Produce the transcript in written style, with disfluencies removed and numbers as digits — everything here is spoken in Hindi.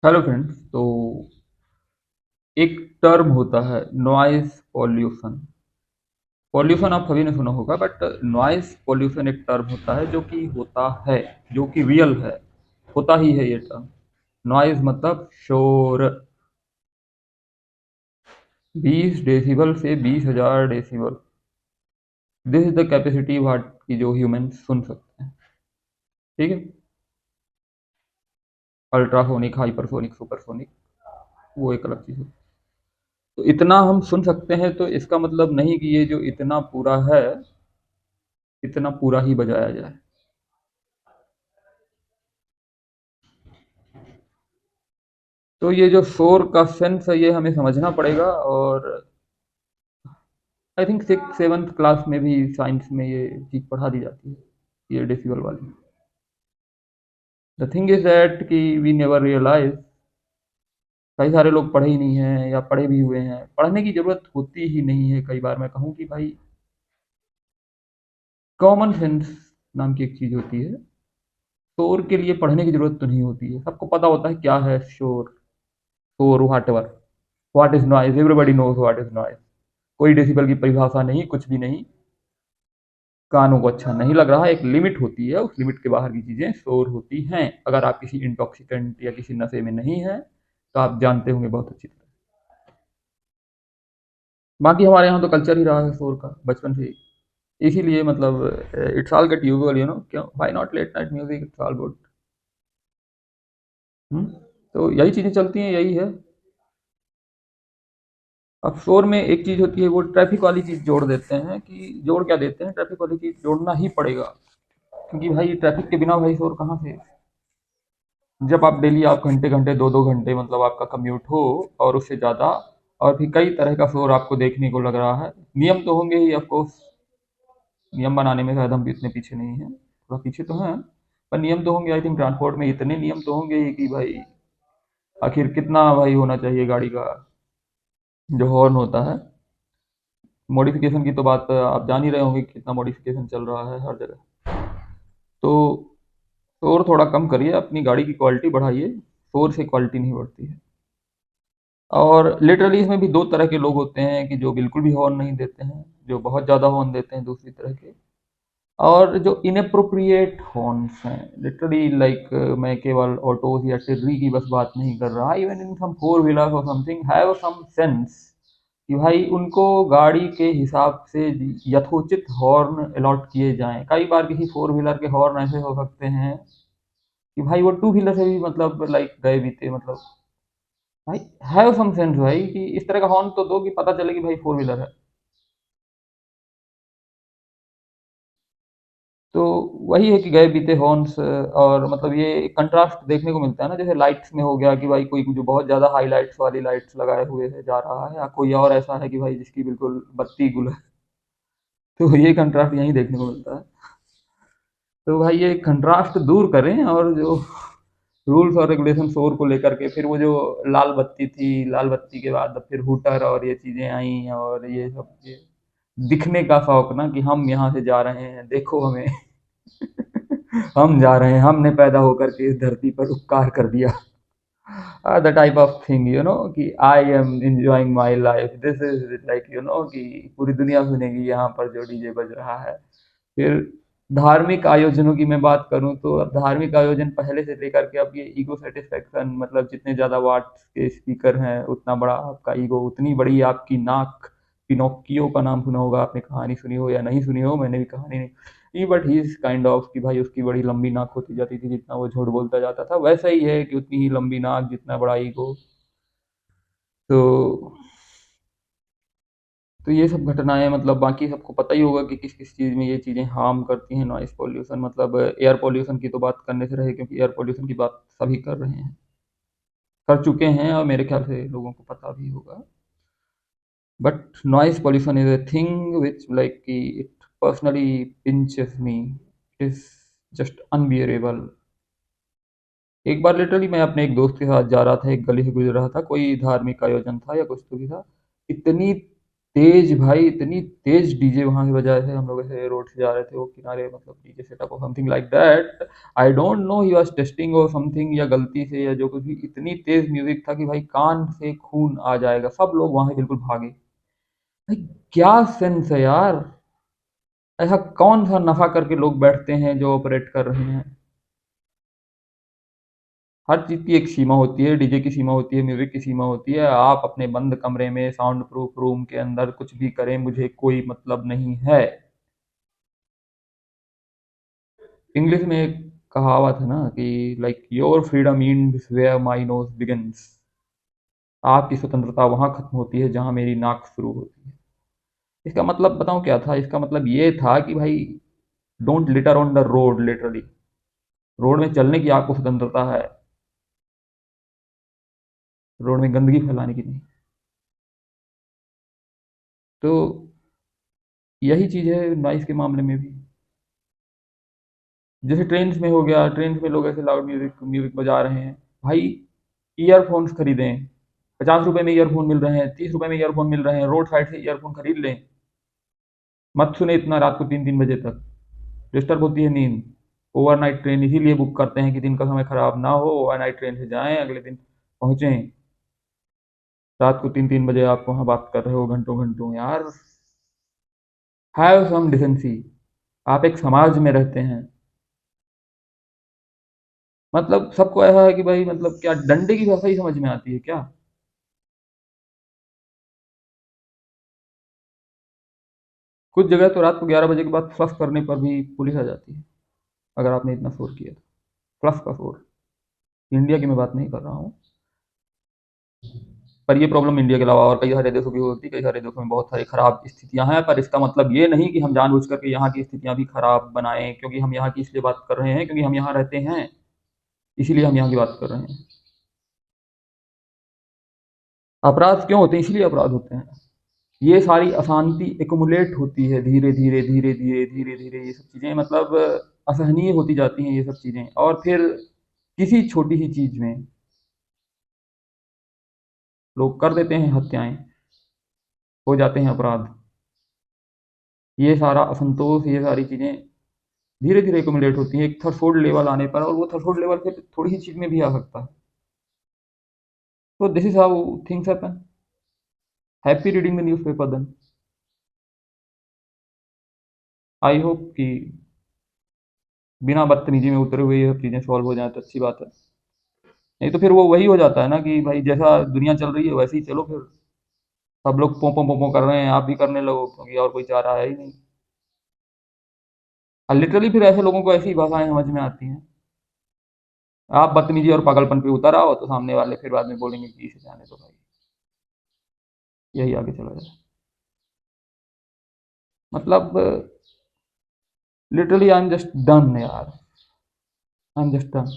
Hello friends. तो एक टर्म होता है नॉइज पॉल्यूशन। पॉल्यूशन आप सभी ने सुना होगा, बट नॉइज पॉल्यूशन एक टर्म होता है जो कि होता है, जो कि रियल है, होता ही है ये टर्म। नॉइज मतलब शोर। 20 डेसिबल से 20,000 decibel, this is the capacity what की जो ह्यूमन सुन सकते हैं। ठीक है। अल्ट्रासोनिक, हाइपरसोनिक, सुपरसोनिक, वो एक अलग चीज़ है। तो इतना हम सुन सकते हैं, तो इसका मतलब नहीं कि ये जो इतना पूरा है, इतना पूरा ही बजाया जाए। तो ये जो शोर का सेंस है, ये हमें समझना पड़ेगा। और I think 6th 7th class में भी साइंस में ये चीज़ पढ़ा दी जाती है, ये डेसिबल वाली। द थिंग इज दैट कि वी नेवर रियलाइज, कई सारे लोग पढ़े ही नहीं हैं या पढ़े भी हुए हैं। पढ़ने की ज़रूरत होती ही नहीं है। कई बार मैं कहूँ कि भाई, कॉमन सेंस नाम की एक चीज़ होती है। शोर के लिए पढ़ने की ज़रूरत तो नहीं होती है, सबको पता होता है क्या है शोर। शोर, whatever, what is noise, everybody knows what is noise. कोई डेसिबल की परिभाषा नहीं, कुछ भी नहीं। कानों को अच्छा नहीं लग रहा, एक लिमिट होती है, उस लिमिट के बाहर की चीज़ें शोर होती हैं। अगर आप किसी इंटॉक्सिकेंट या किसी नशे में नहीं हैं, तो आप जानते होंगे बहुत अच्छी तरह। बाकी हमारे यहाँ तो कल्चर ही रहा है शोर का बचपन से ही। इसीलिए मतलब इट्स ऑल गेट यूजुअल, क्यों, why not let night music, it's all good. तो यही चीज़ें चलती हैं, यही है। अब शोर में एक चीज़ होती है, वो ट्रैफिक वाली चीज़ जोड़ देते हैं। कि जोड़ क्या देते हैं, ट्रैफिक वाली चीज़ जोड़ना ही पड़ेगा। क्योंकि भाई ट्रैफिक के बिना भाई शोर कहाँ से। जब आप डेली, आप घंटे घंटे, 2 2 घंटे मतलब आपका कम्यूट हो, और उससे ज़्यादा, और भी कई तरह का शोर आपको देखने को लग रहा है। नियम तो होंगे ही, ऑफ कोर्स। नियम बनाने में शायद हम भी इतने पीछे नहीं हैं, थोड़ा पीछे तो हैं। पर नियम तो होंगे, आई थिंक ट्रांसपोर्ट में इतने नियम तो होंगे ही कि भाई, आखिर कितना भाई होना चाहिए गाड़ी का जो हॉर्न होता है। मॉडिफिकेशन की तो बात आप जान ही रहे होंगे कि कितना मॉडिफिकेशन चल रहा है हर जगह। तो शोर थोड़ा कम करिए, अपनी गाड़ी की क्वालिटी बढ़ाइए। शोर से क्वालिटी नहीं बढ़ती है। और लिटरली इसमें भी दो तरह के लोग होते हैं, कि जो बिल्कुल भी हॉर्न नहीं देते हैं, जो बहुत ज़्यादा हॉर्न देते हैं, दूसरी तरह के। और जो इनअप्रोप्रिएट हॉर्न्स हैं, लिटरली लाइक, मैं केवल ऑटोज या टिर्री की बस बात नहीं कर रहा, even in some four wheeler और समथिंग हैव सम सेंस, कि भाई उनको गाड़ी के हिसाब से यथोचित हॉर्न अलॉट किए जाएं। कई बार किसी फोर व्हीलर के हॉर्न ऐसे हो सकते हैं कि भाई वो टू व्हीलर से भी मतलब लाइक गए बीते, मतलब भाई हैव सम सेंस भाई, कि इस तरह का हॉर्न तो दो कि पता चले कि भाई फोर व्हीलर है। तो वही है कि गए बीते हॉर्न्स। और मतलब ये कंट्रास्ट देखने को मिलता है ना, जैसे लाइट्स में हो गया कि भाई कोई जो बहुत ज़्यादा हाईलाइट्स वाली लाइट्स लगाए हुए है जा रहा है, या कोई और ऐसा है कि भाई जिसकी बिल्कुल बत्ती गुल है। तो ये कंट्रास्ट यहीं देखने को मिलता है। तो भाई ये कंट्रास्ट दूर करें, और जो रूल्स और रेगुलेशन शोर को लेकर के, फिर वो जो लाल बत्ती थी, लाल बत्ती के बाद फिर हुटर और ये चीज़ें आई, और ये सब ये दिखने का शौक ना, कि हम यहाँ से जा रहे हैं, देखो हमें। हम जा रहे हैं, हमने पैदा होकर के इस धरती पर उपकार कर दिया। द टाइप ऑफ थिंग, कि I am enjoying my life, this is like, कि पूरी दुनिया सुनेगी यहाँ पर जो डीजे बज रहा है। फिर धार्मिक आयोजनों की मैं बात करूं, तो अब धार्मिक आयोजन पहले से लेकर के अब ये ईगो सेटिस्फेक्शन, मतलब जितने ज़्यादा वाट्स के स्पीकर हैं, उतना बड़ा आपका ईगो, उतनी बड़ी आपकी नाक। पिनोकियो का नाम सुना होगा आपने, कहानी सुनी हो या नहीं सुनी हो, मैंने भी कहानी नहीं, but he is kind of, कि भाई उसकी बड़ी लंबी नाक होती जाती थी, जितना वो झूठ बोलता जाता था वैसा ही है, कि उतनी ही लंबी नाक, जितना बड़ा ईगो। तो ये सब घटनाएं, मतलब बाकी सबको पता ही होगा कि किस किस चीज़ में ये चीज़ें हार्म करती हैं। नॉइस पॉल्यूशन मतलब एयर पॉल्यूशन की तो बात करने से रहे, क्योंकि एयर पॉल्यूशन की बात सभी कर रहे हैं, कर चुके हैं, और मेरे ख्याल से लोगों को पता भी होगा। But noise pollution is a thing which like, कि it personally pinches me, it is just unbearable. एक बार लिटरली मैं अपने एक दोस्त के साथ जा रहा था, एक गली से गुजर रहा था, कोई धार्मिक आयोजन था या कुछ तो भी था। इतनी तेज भाई, इतनी तेज डीजे वहां से बजाए थे। हम लोग ऐसे रोड से जा रहे थे वो किनारे, मतलब डीजे सेटअप और something like that. I don't know he was testing और समथिंग, या गलती से या जो कुछ भी, इतनी तेज म्यूजिक था कि भाई कान से खून आ जाएगा। सब लोग वहां से बिल्कुल भागे। भाई क्या सेंस है यार। ऐसा कौन सा नशा करके लोग बैठते हैं जो ऑपरेट कर रहे हैं। हर चीज की एक सीमा होती है, डीजे की सीमा होती है, म्यूजिक की सीमा होती है। आप अपने बंद कमरे में साउंड प्रूफ रूम के अंदर कुछ भी करें, मुझे कोई मतलब नहीं है। इंग्लिश में एक कहावत है ना कि like your freedom ends where my nose begins. आपकी स्वतंत्रता वहां खत्म होती है जहां मेरी नाक शुरू होती है। इसका मतलब बताऊं क्या था? इसका मतलब ये था कि भाई don't litre on the road, literally. Road में चलने की आपको स्वतंत्रता है, रोड में गंदगी फैलाने की नहीं। तो यही चीज है नॉइस के मामले में भी। जैसे ट्रेन में हो गया, ट्रेन में लोग ऐसे लाउड म्यूजिक म्यूजिक बजा रहे हैं। भाई ईयरफोन्स खरीदें, 50 रुपए में ईयरफोन मिल रहे हैं, 30 रुपए में ईयरफोन मिल रहे हैं, रोड साइड से ईयरफोन खरीद लें। मत सुने इतना रात को 3-3 बजे तक, डिस्टर्ब होती है नींद। ओवरनाइट ट्रेन इसीलिए बुक करते हैं कि दिन का समय खराब ना हो, ओवरनाइट ट्रेन से जाएं, अगले दिन पहुंचें। रात को 3-3 बजे आप वहां बात कर रहे हो घंटों घंटों यार। Have some decency. आप एक समाज में रहते हैं। मतलब सबको ऐसा है कि भाई मतलब क्या डंडे की भाषा ही समझ में आती है क्या? कुछ जगह तो रात को 11 बजे के बाद फ्लश करने पर भी पुलिस आ जाती है, अगर आपने इतना शोर किया तो। फ्लश का शोर। इंडिया की मैं बात नहीं कर रहा हूँ, पर ये प्रॉब्लम इंडिया के अलावा और कई सारे देशों की होती है। कई सारे देशों में बहुत सारी खराब स्थितियां हैं, पर इसका मतलब ये नहीं कि हम जानबूझ करके यहाँ की स्थितियां भी खराब बनाएं, क्योंकि हम यहाँ की इसलिए बात कर रहे हैं क्योंकि हम यहाँ रहते हैं, इसीलिए हम यहाँ की बात कर रहे हैं। अपराध क्यों होते हैं? इसलिए अपराध होते हैं। ये सारी अशांति एकुमुलेट होती है धीरे धीरे धीरे धीरे धीरे धीरे, ये सब चीजें मतलब असहनीय होती जाती हैं ये सब चीजें, और फिर किसी छोटी सी चीज में लोग कर देते हैं हत्याएं, हो जाते हैं अपराध। ये सारा असंतोष, ये सारी चीजें धीरे धीरे एकुमुलेट होती है एक थ्रेशोल्ड लेवल आने पर, और वो थ्रेशोल्ड लेवल फिर थोड़ी सी चीज में भी आ सकता है। तो this is how things happen. Happy reading the newspaper then. I hope कि बिना बदतमीजी में उतरे हुए ये सब चीजें सॉल्व हो जाए तो अच्छी बात है। नहीं तो फिर वो वही हो जाता है ना कि भाई जैसा दुनिया चल रही है वैसे ही चलो फिर। सब लोग पों पों पों पों कर रहे हैं, आप भी करने लगो, क्योंकि और कोई चारा है ही नहीं। और लिटरली फिर ऐसे लोगों को ऐसी भाषाएं समझ में आती हैं। आप बदतमीजी और पागलपन पे उतर आओ तो सामने वाले फिर बाद में बोलेंगे कि इसे जाने दो भाई, यही आगे चला जाए। मतलब literally I am just done यार, आई एम जस्ट डन।